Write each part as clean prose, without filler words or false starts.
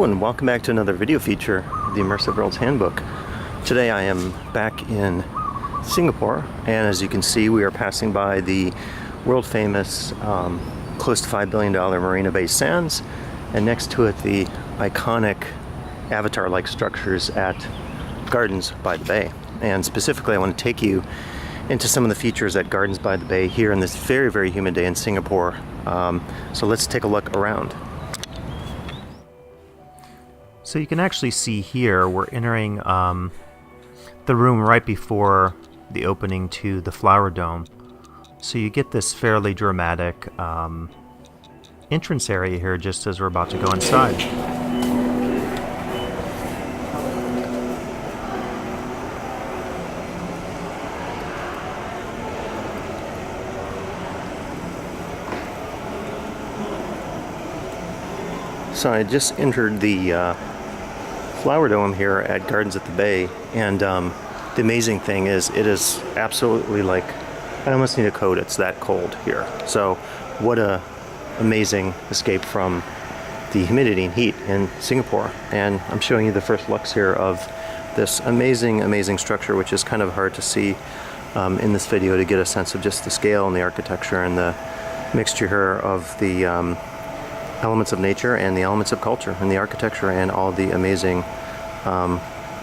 Hello and welcome back to another video feature of the Immersive Worlds Handbook. Today I am back in Singapore, and as you can see we are passing by the world famous close to $5 billion Marina Bay Sands, and next to it the iconic avatar-like structures at Gardens by the Bay. And specifically I want to take you into some of the features at Gardens by the Bay here on this very humid day in Singapore. So let's take a look around. So you can actually see here we're entering the room right before the opening to the flower dome. So you get this fairly dramatic entrance area here just as we're about to go inside. So I just entered the flower dome here at Gardens at the Bay, and the amazing thing is it is absolutely like, I almost need a coat, it's that cold here. So what a amazing escape from the humidity and heat in Singapore. And I'm showing you the first looks here of this amazing structure, which is kind of hard to see in this video to get a sense of just the scale and the architecture and the mixture here of the elements of nature and the elements of culture and the architecture and all the amazing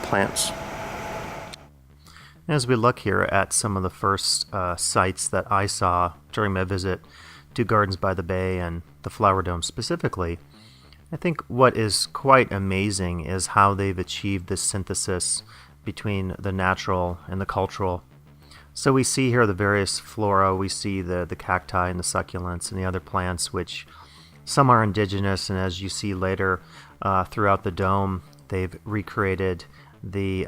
plants. As we look here at some of the first sites that I saw during my visit to Gardens by the Bay and the Flower Dome specifically, I think what is quite amazing is how they've achieved this synthesis between the natural and the cultural. So we see here the various flora, we see the cacti and the succulents and the other plants, which some are indigenous, and as you see later throughout the dome, they've recreated the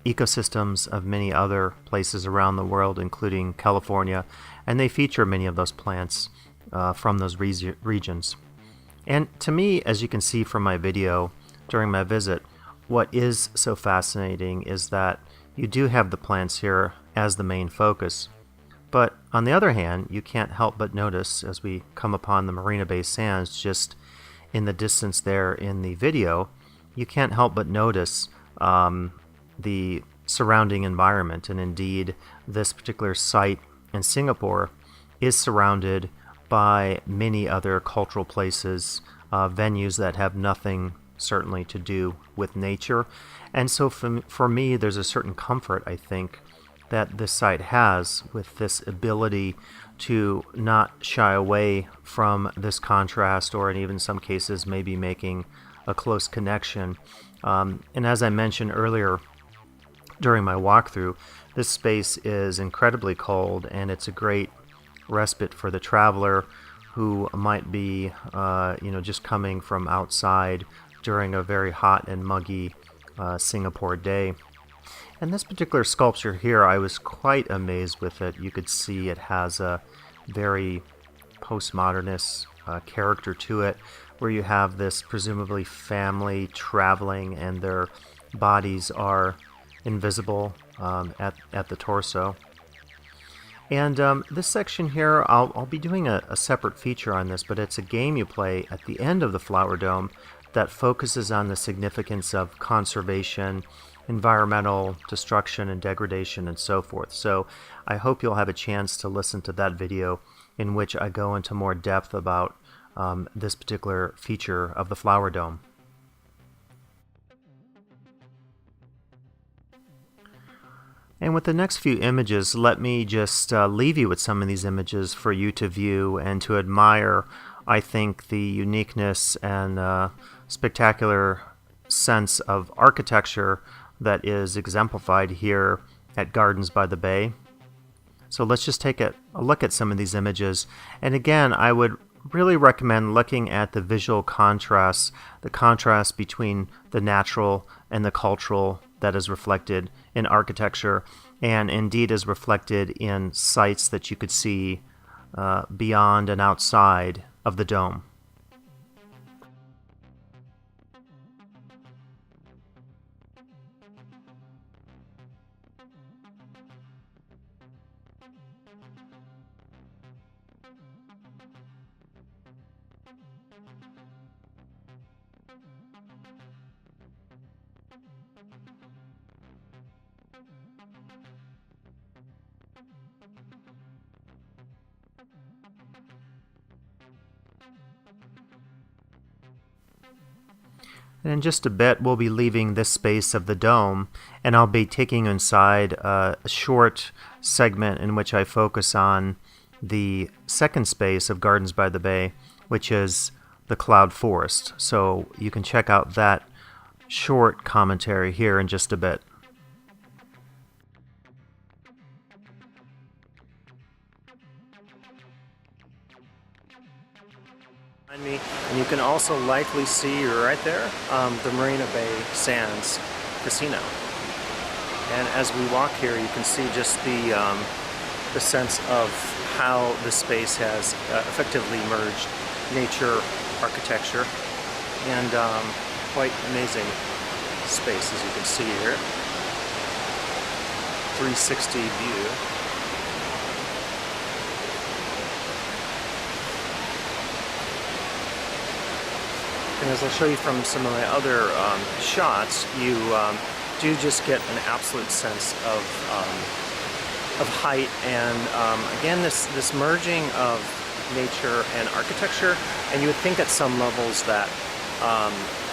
ecosystems of many other places around the world, including California, and they feature many of those plants from those regions. And to me, as you can see from my video during my visit, what is so fascinating is that you do have the plants here as the main focus. But on the other hand, you can't help but notice as we come upon the Marina Bay Sands just in the distance there in the video, you can't help but notice the surrounding environment. And indeed, this particular site in Singapore is surrounded by many other cultural places, venues that have nothing certainly to do with nature. And so for me, there's a certain comfort, I think, that this site has with this ability to not shy away from this contrast, or in even some cases maybe making a close connection. And as I mentioned earlier during my walkthrough, this space is incredibly cold, and it's a great respite for the traveler who might be just coming from outside during a very hot and muggy Singapore day. And this particular sculpture here, I was quite amazed with it. You could see it has a very postmodernist character to it, where you have this presumably family traveling and their bodies are invisible at the torso. And this section here, I'll be doing a separate feature on this, but it's a game you play at the end of the Flower Dome that focuses on the significance of conservation, environmental destruction and degradation, and so forth. So I hope you'll have a chance to listen to that video in which I go into more depth about this particular feature of the Flower Dome. And with the next few images, let me just leave you with some of these images for you to view and to admire. I think the uniqueness and spectacular sense of architecture that is exemplified here at Gardens by the Bay. So let's just take a look at some of these images. And again, I would really recommend looking at the visual contrasts, the contrast between the natural and the cultural that is reflected in architecture, and indeed is reflected in sites that you could see beyond and outside of the dome. And in just a bit, we'll be leaving this space of the dome, and I'll be taking inside a short segment in which I focus on the second space of Gardens by the Bay, which is the cloud forest. So you can check out that short commentary here in just a bit. Me, and you can also likely see right there the Marina Bay Sands Casino. And as we walk here, you can see just the sense of how the space has effectively merged nature, architecture, and quite amazing space, as you can see here. 360 view. And as I'll show you from some of my other shots, you do just get an absolute sense of height, and again this merging of nature and architecture. And you would think at some levels that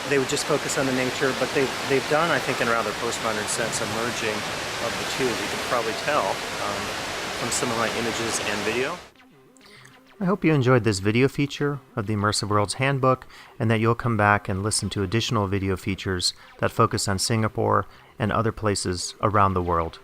they would just focus on the nature, but they've done, I think, in a rather postmodern sense, a merging of the two, as you can probably tell from some of my images and video. I hope you enjoyed this video feature of the Immersive Worlds Handbook, and that you'll come back and listen to additional video features that focus on Singapore and other places around the world.